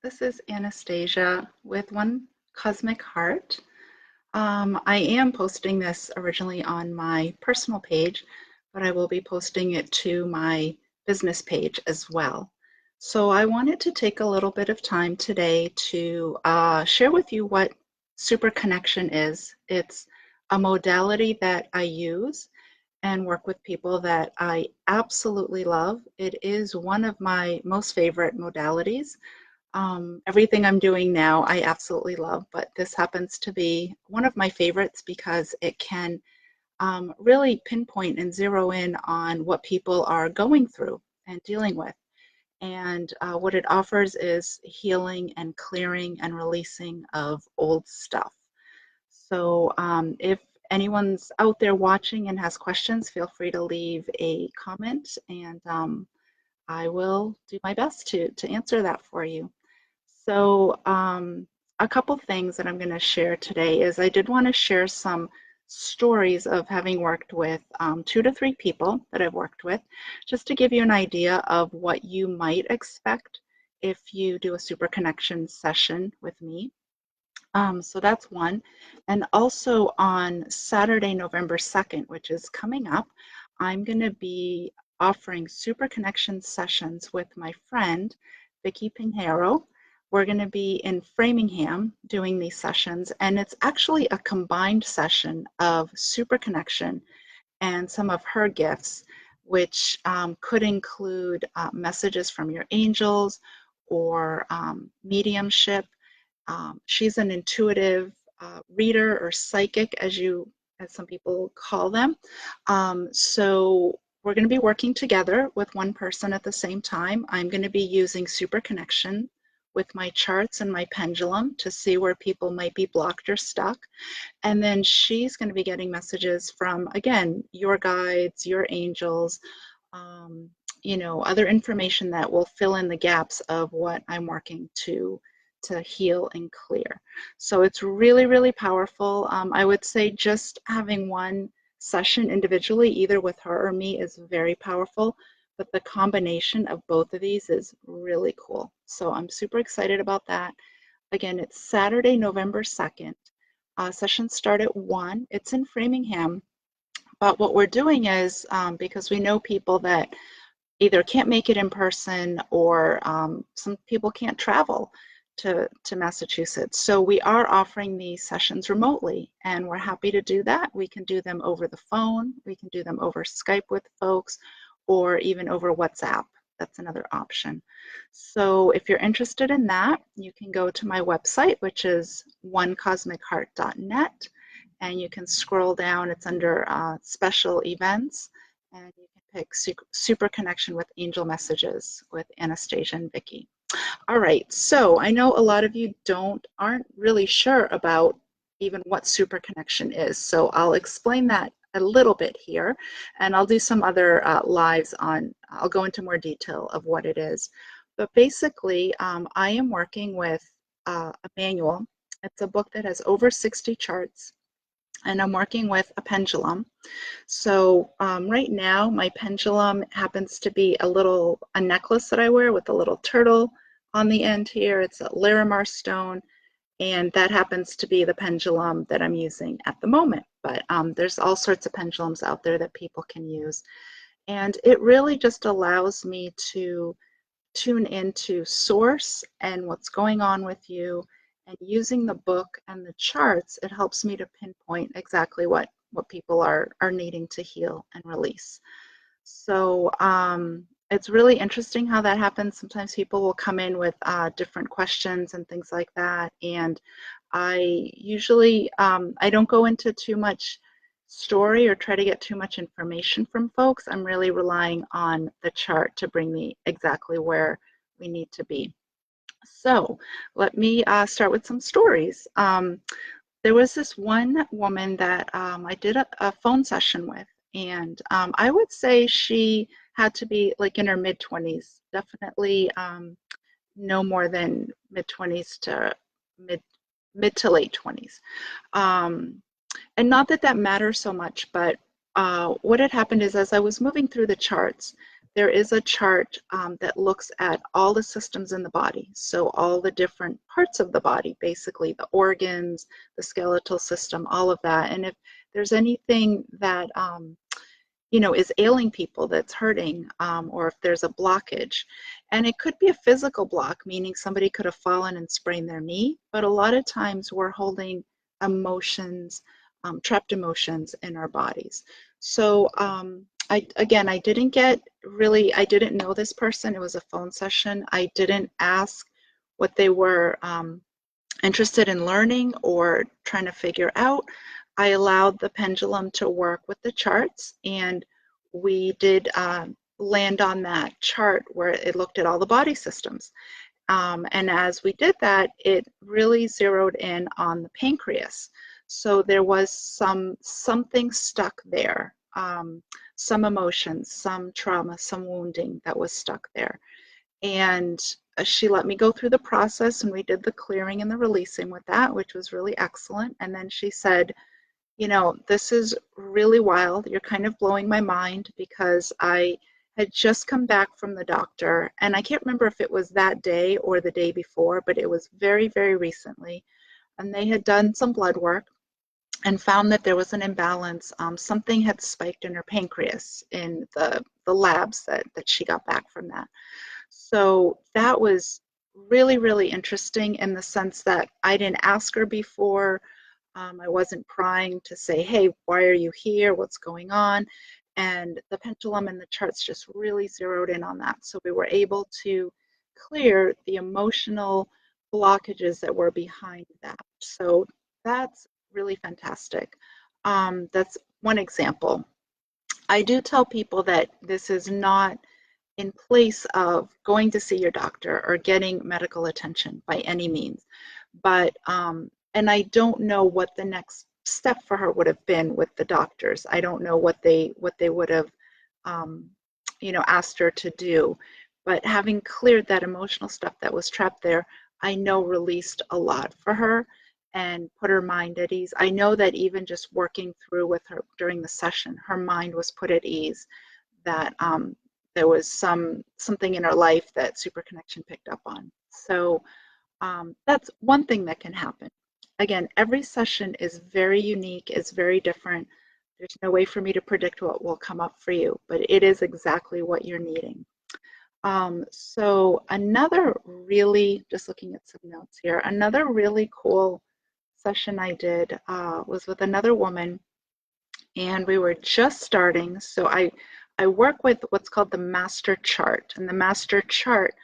This is Anastasia with One Cosmic Heart. I am posting this originally on my personal page, but I will be posting it to my business page as well. So I wanted to take a little bit of time today to share with you what SuperConnection is. It's a modality that I use and work with people that I absolutely love. It is one of my most favorite modalities. Everything I'm doing now, I absolutely love, but this happens to be one of my favorites because it can really pinpoint and zero in on what people are going through and dealing with. And what it offers is healing and clearing and releasing of old stuff. So if anyone's out there watching and has questions, feel free to leave a comment and I will do my best to answer that for you. So a couple things that I'm going to share today is I did want to share some stories of having worked with 2 to 3 people that I've worked with, just to give you an idea of what you might expect if you do a super connection session with me. So that's one. And also on Saturday, November 2nd, which is coming up, I'm going to be offering super connection sessions with my friend, Vicki Pinheiro. We're going to be in Framingham doing these sessions, and it's actually a combined session of super connection and some of her gifts, which could include messages from your angels or mediumship. She's an intuitive reader or psychic, as some people call them. So we're going to be working together with one person at the same time. I'm going to be using super connection with my charts and my pendulum to see where people might be blocked or stuck. And then she's going to be getting messages from, again, your guides, your angels, other information that will fill in the gaps of what I'm working to heal and clear. So it's really, really powerful. I would say just having one session individually, either with her or me, is very powerful, but the combination of both of these is really cool. So I'm super excited about that. Again, it's Saturday, November 2nd. Sessions start at 1. It's in Framingham. But what we're doing is, because we know people that either can't make it in person or some people can't travel to Massachusetts. So we are offering these sessions remotely, and we're happy to do that. We can do them over the phone, we can do them over Skype with folks, or even over WhatsApp. That's another option. So if you're interested in that, you can go to my website, which is onecosmicheart.net, and you can scroll down. It's under special events, and you can pick Super Connection with Angel Messages with Anastasia and Vicki. All right, so I know a lot of you aren't really sure about even what super connection is, so I'll explain that a little bit here, and I'll do some other lives I'll go into more detail of what it is. But basically, I am working with a manual. It's a book that has over 60 charts, and I'm working with a pendulum. So right now, my pendulum happens to be a necklace that I wear with a little turtle on the end here. It's a Larimar stone, and that happens to be the pendulum that I'm using at the moment. But there's all sorts of pendulums out there that people can use. And it really just allows me to tune into source and what's going on with you. And using the book and the charts, it helps me to pinpoint exactly what people are needing to heal and release. So it's really interesting how that happens. Sometimes people will come in with different questions and things like that. And I usually, I don't go into too much story or try to get too much information from folks. I'm really relying on the chart to bring me exactly where we need to be. So let me start with some stories. There was this one woman that I did a phone session with, and I would say she had to be like in her mid-20s, definitely no more than mid-20s to mid to late 20s. And not that that matters so much, but what had happened is as I was moving through the charts, there is a chart that looks at all the systems in the body. So all the different parts of the body, basically the organs, the skeletal system, all of that. And if there's anything that is ailing people, that's hurting, or if there's a blockage. And it could be a physical block, meaning somebody could have fallen and sprained their knee, but a lot of times we're holding emotions, trapped emotions in our bodies. So I didn't know this person. It was a phone session. I didn't ask what they were interested in learning or trying to figure out. I allowed the pendulum to work with the charts, and we did land on that chart where it looked at all the body systems. And as we did that, it really zeroed in on the pancreas. So there was something stuck there, some emotions, some trauma, some wounding that was stuck there. And she let me go through the process, and we did the clearing and the releasing with that, which was really excellent. And then she said, this is really wild. You're kind of blowing my mind, because I had just come back from the doctor, and I can't remember if it was that day or the day before, but it was very, very recently. And they had done some blood work and found that there was an imbalance. Something had spiked in her pancreas in the labs that she got back from that. So that was really, really interesting in the sense that I didn't ask her before. I wasn't prying to say, hey, why are you here? What's going on? And the pendulum and the charts just really zeroed in on that. So we were able to clear the emotional blockages that were behind that. So that's really fantastic. That's one example. I do tell people that this is not in place of going to see your doctor or getting medical attention by any means. But, and I don't know what the next step for her would have been with the doctors. I don't know what they would have, asked her to do. But having cleared that emotional stuff that was trapped there, I know released a lot for her and put her mind at ease. I know that even just working through with her during the session, her mind was put at ease, that there was something in her life that SuperConnection picked up on. So that's one thing that can happen. Again, every session is very unique, it's very different. There's no way for me to predict what will come up for you, but it is exactly what you're needing. So another really, just looking at some notes here, another really cool session I did was with another woman, and we were just starting. So I work with what's called the master chart, and the master chart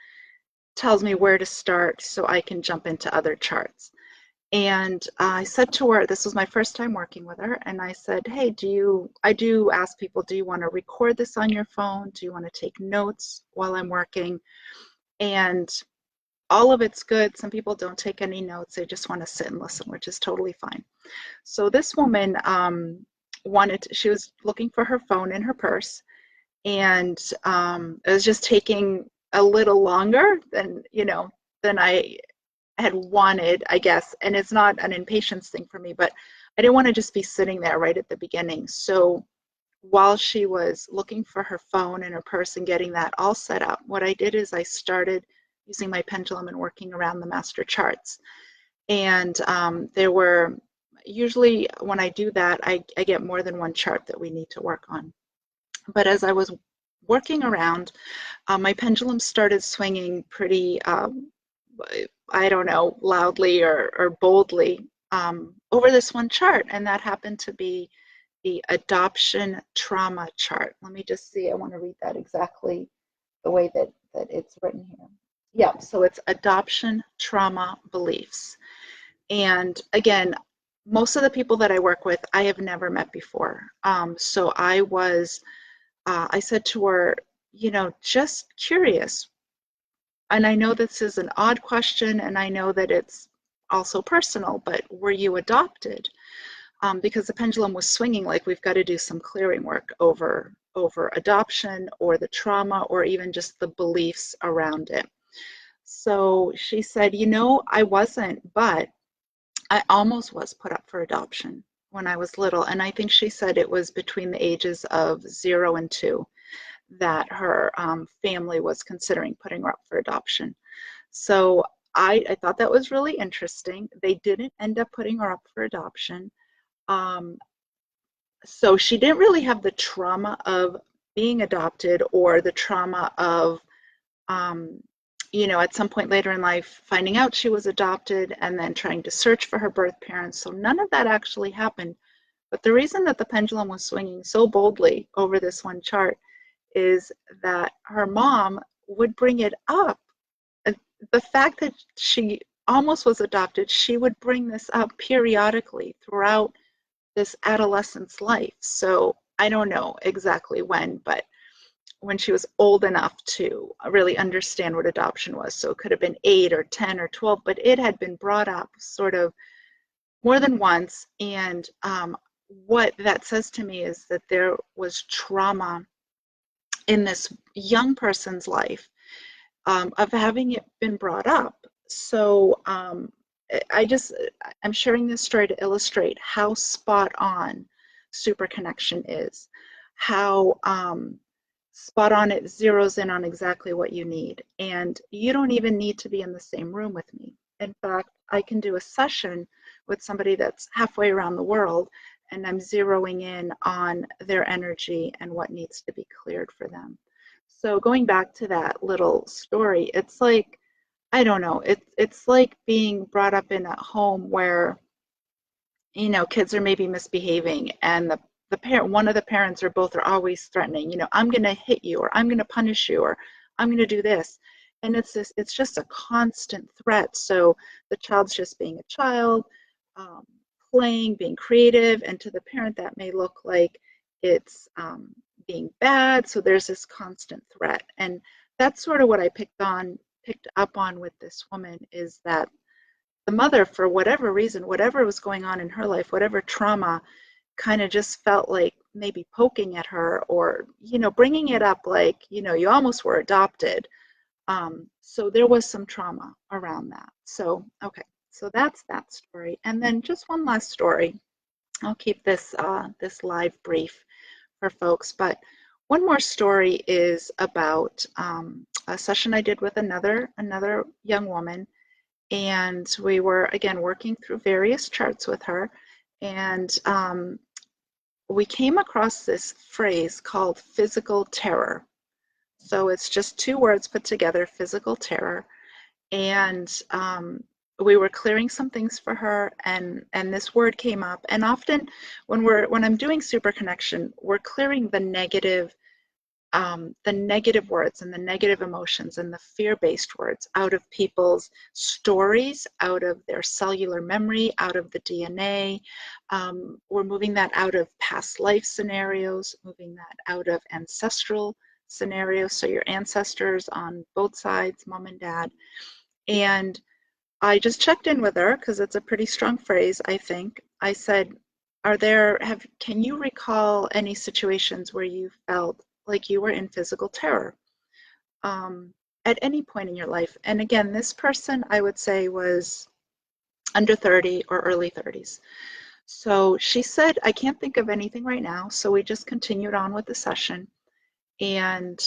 tells me where to start so I can jump into other charts. And I said to her, this was my first time working with her, and I said, hey, I do ask people, do you want to record this on your phone? Do you want to take notes while I'm working? And all of it's good. Some people don't take any notes. They just want to sit and listen, which is totally fine. So this woman she was looking for her phone in her purse, and it was just taking a little longer than I had wanted, I guess. And it's not an impatience thing for me, but I didn't want to just be sitting there right at the beginning. So while she was looking for her phone and her purse and getting that all set up, what I did is I started using my pendulum and working around the master charts. And there were, usually when I do that, I get more than one chart that we need to work on. But as I was working around, my pendulum started swinging pretty, I don't know, loudly or boldly over this one chart. And that happened to be the adoption trauma chart. Let me just see. I want to read that exactly the way that it's written here. Yeah, so it's adoption trauma beliefs. And again, most of the people that I work with, I have never met before. So I said to her, just curious. And I know this is an odd question, and I know that it's also personal, but were you adopted? Because the pendulum was swinging like we've got to do some clearing work over adoption or the trauma or even just the beliefs around it. So she said, I wasn't, but I almost was put up for adoption when I was little. And I think she said it was between the ages of 0 and 2. that her family was considering putting her up for adoption. So I thought that was really interesting. They didn't end up putting her up for adoption. Um, so she didn't really have the trauma of being adopted or the trauma of, um, at some point later in life, finding out she was adopted and then trying to search for her birth parents. So none of that actually happened. But the reason that the pendulum was swinging so boldly over this one chart is that her mom would bring it up. The fact that she almost was adopted, she would bring this up periodically throughout this adolescent's life. So I don't know exactly when, but when she was old enough to really understand what adoption was. So it could have been 8 or 10 or 12, but it had been brought up sort of more than once. And what that says to me is that there was trauma in this young person's life of having it been brought up. So I'm sharing this story to illustrate how spot on SuperConnection is, how spot on it zeroes in on exactly what you need. And you don't even need to be in the same room with me. In fact, I can do a session with somebody that's halfway around the world, and I'm zeroing in on their energy and what needs to be cleared for them. So going back to that little story, it's like, I don't know, it's like being brought up in a home where, kids are maybe misbehaving and the parent, one of the parents or both are always threatening, I'm going to hit you, or I'm going to punish you, or I'm going to do this. And it's just a constant threat. So the child's just being a child, um, playing, being creative, and to the parent that may look like it's being bad. So there's this constant threat. And that's sort of what I picked up on with this woman, is that the mother, for whatever reason, whatever was going on in her life, whatever trauma, kind of just felt like maybe poking at her, or, bringing it up like, you almost were adopted. So there was some trauma around that. So, okay, so that's that story. And then just one last story. I'll keep this live brief for folks, but one more story is about a session I did with another young woman, and we were again working through various charts with her, and we came across this phrase called physical terror. So it's just 2 words put together, physical terror, and we were clearing some things for her, and this word came up. And often when I'm doing SuperConnection, we're clearing the negative words and the negative emotions and the fear-based words out of people's stories, out of their cellular memory, out of the DNA. We're moving that out of past life scenarios, moving that out of ancestral scenarios, so your ancestors on both sides, mom and dad. And I just checked in with her because it's a pretty strong phrase, I think. I said, can you recall any situations where you felt like you were in physical terror at any point in your life? And again, this person, I would say, was under 30 or early 30s. So she said, I can't think of anything right now. So we just continued on with the session. And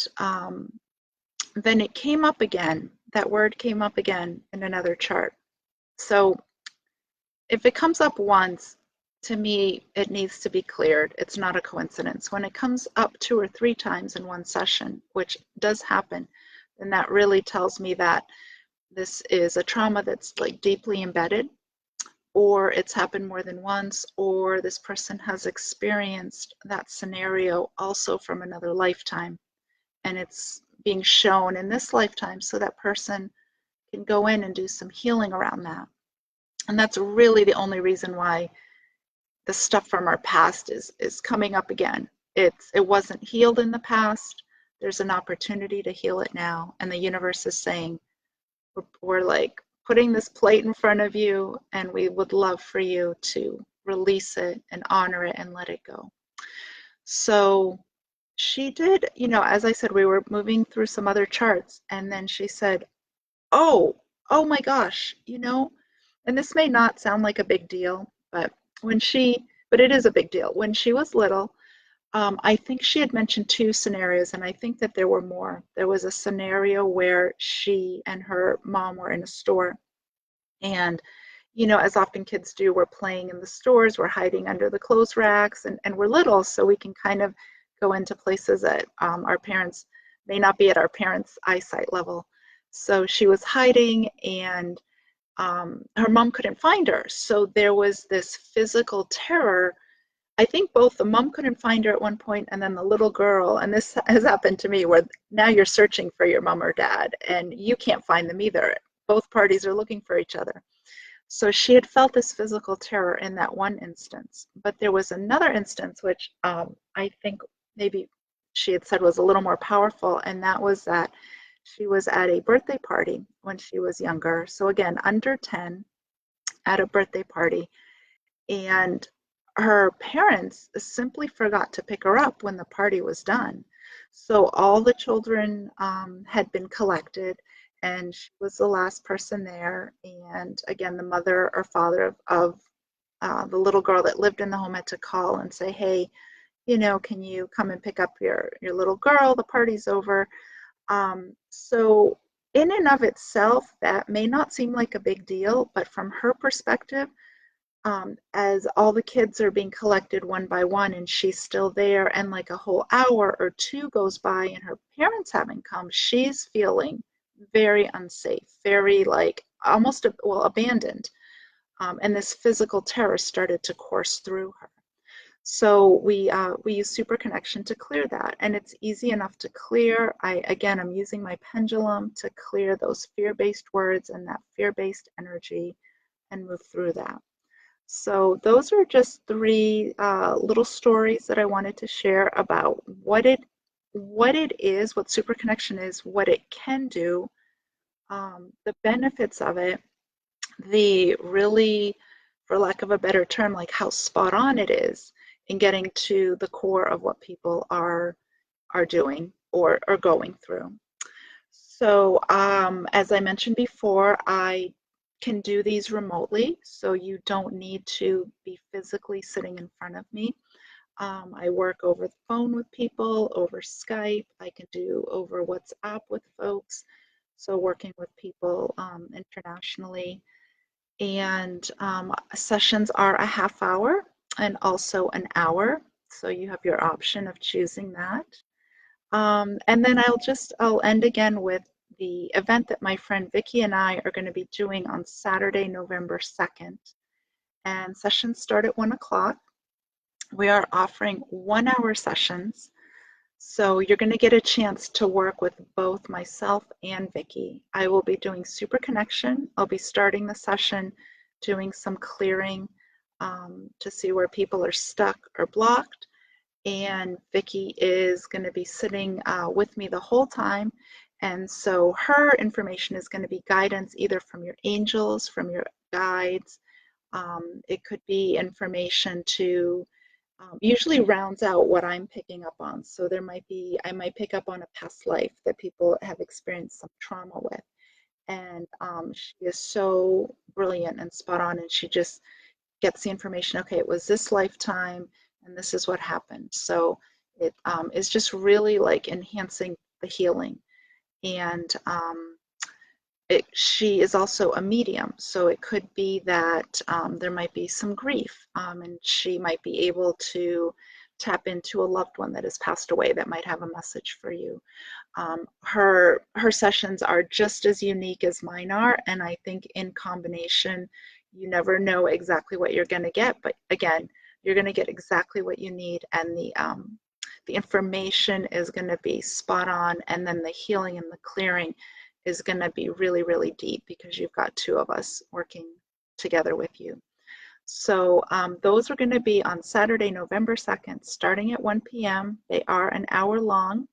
then it came up again. That word came up again in another chart. So if it comes up once, to me, it needs to be cleared. It's not a coincidence. When it comes up 2 or 3 times in one session, which does happen, then that really tells me that this is a trauma that's like deeply embedded, or it's happened more than once, or this person has experienced that scenario also from another lifetime, and it's being shown in this lifetime so that person can go in and do some healing around that. And that's really the only reason why the stuff from our past is coming up again. It wasn't healed in the past. There's an opportunity to heal it now, and the universe is saying, we're like putting this plate in front of you, and we would love for you to release it and honor it and let it go. So she did, as I said, we were moving through some other charts, and then she said, oh my gosh, and this may not sound like a big deal, but it is a big deal. When she was little, I think she had mentioned two scenarios, and I think that there were more. There was a scenario where she and her mom were in a store, and as often kids do, we're playing in the stores, we're hiding under the clothes racks, and we're little, so we can kind of go into places that our parents may not be at our parents' eyesight level. So she was hiding, and her mom couldn't find her. So there was this physical terror. I think both the mom couldn't find her at one point, and then the little girl, and this has happened to me, where now you're searching for your mom or dad, and you can't find them either. Both parties are looking for each other. So she had felt this physical terror in that one instance. But there was another instance, which I think maybe she had said was a little more powerful, and that was that she was at a birthday party when she was younger. So again, under 10, at a birthday party, and her parents simply forgot to pick her up when the party was done. So all the children had been collected, and she was the last person there. And again, the mother or father of the little girl that lived in the home had to call and say, hey, can you come and pick up your little girl? The party's over. So in and of itself, that may not seem like a big deal, but from her perspective, as all the kids are being collected one by one and she's still there, and like a whole hour or two goes by and her parents haven't come, she's feeling very unsafe, very like almost well abandoned. And this physical terror started to course through her. So we use SuperConnection to clear that, and it's easy enough to clear. I'm using my pendulum to clear those fear-based words and that fear-based energy and move through that. So those are just three little stories that I wanted to share about what it is, what SuperConnection is, what it can do, the benefits of it, the really, for lack of a better term, like how spot on it is in getting to the core of what people are doing or are going through. So as I mentioned before, I can do these remotely, so you don't need to be physically sitting in front of me. I work over the phone with people, over Skype. I can do over WhatsApp with folks, so working with people internationally. And sessions are a half hour and also an hour, so you have your option of choosing that. And then I'll end again with the event that my friend Vicki and I are going to be doing on Saturday, November 2nd. And sessions start at 1 o'clock. We are offering 1 hour sessions. So you're going to get a chance to work with both myself and Vicki. I will be doing SuperConnection. I'll be starting the session doing some clearing to see where people are stuck or blocked. And Vicki is going to be sitting with me the whole time. And so her information is going to be guidance either from your angels, from your guides. It could be information to usually rounds out what I'm picking up on. So I might pick up on a past life that people have experienced some trauma with. And she is so brilliant and spot on, and she just gets the information, okay, it was this lifetime, and this is what happened. So it is just really like enhancing the healing. And she is also a medium, so it could be that there might be some grief, and she might be able to tap into a loved one that has passed away that might have a message for you. Her sessions are just as unique as mine are, and I think in combination, you never know exactly what you're going to get, but again, you're going to get exactly what you need, and the information is going to be spot on, and then the healing and the clearing is going to be really, really deep because you've got two of us working together with you. So those are going to be on Saturday, November 2nd, starting at 1 p.m. They are an hour long.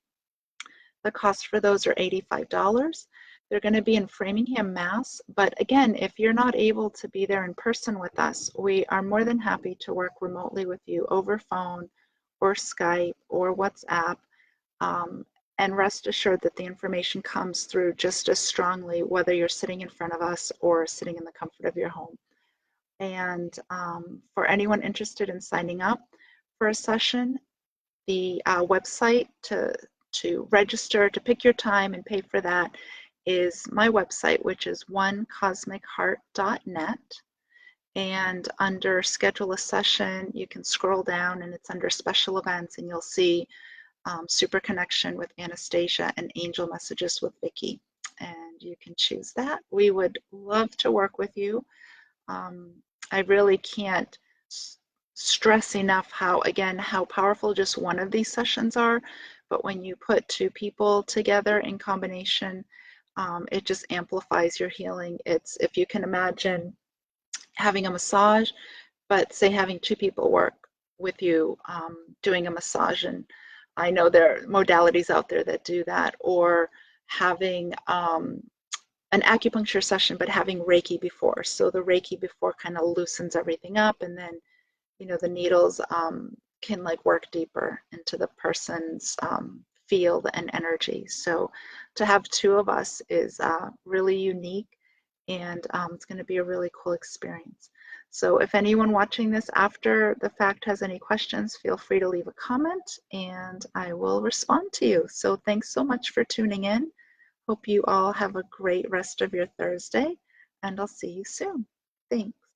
The cost for those are $85. They're going to be in Framingham, Mass. But again, if you're not able to be there in person with us, we are more than happy to work remotely with you over phone or Skype or WhatsApp. And rest assured that the information comes through just as strongly whether you're sitting in front of us or sitting in the comfort of your home. And for anyone interested in signing up for a session, the website to register, to pick your time and pay for that is my website, which is onecosmicheart.net. And under schedule a session, you can scroll down and it's under special events, and you'll see SuperConnection with Anastasia and Angel Messages with Vicky. And you can choose that. We would love to work with you. I really can't stress enough how powerful just one of these sessions are. But when you put two people together in combination, it just amplifies your healing. It's, if you can imagine having a massage, but say having two people work with you doing a massage, and I know there are modalities out there that do that, or having an acupuncture session but having Reiki before. So the Reiki before kind of loosens everything up, and then the needles can like work deeper into the person's field and energy. So to have two of us is really unique, and it's going to be a really cool experience. So if anyone watching this after the fact has any questions, feel free to leave a comment and I will respond to you. So thanks so much for tuning in. Hope you all have a great rest of your Thursday, and I'll see you soon. Thanks.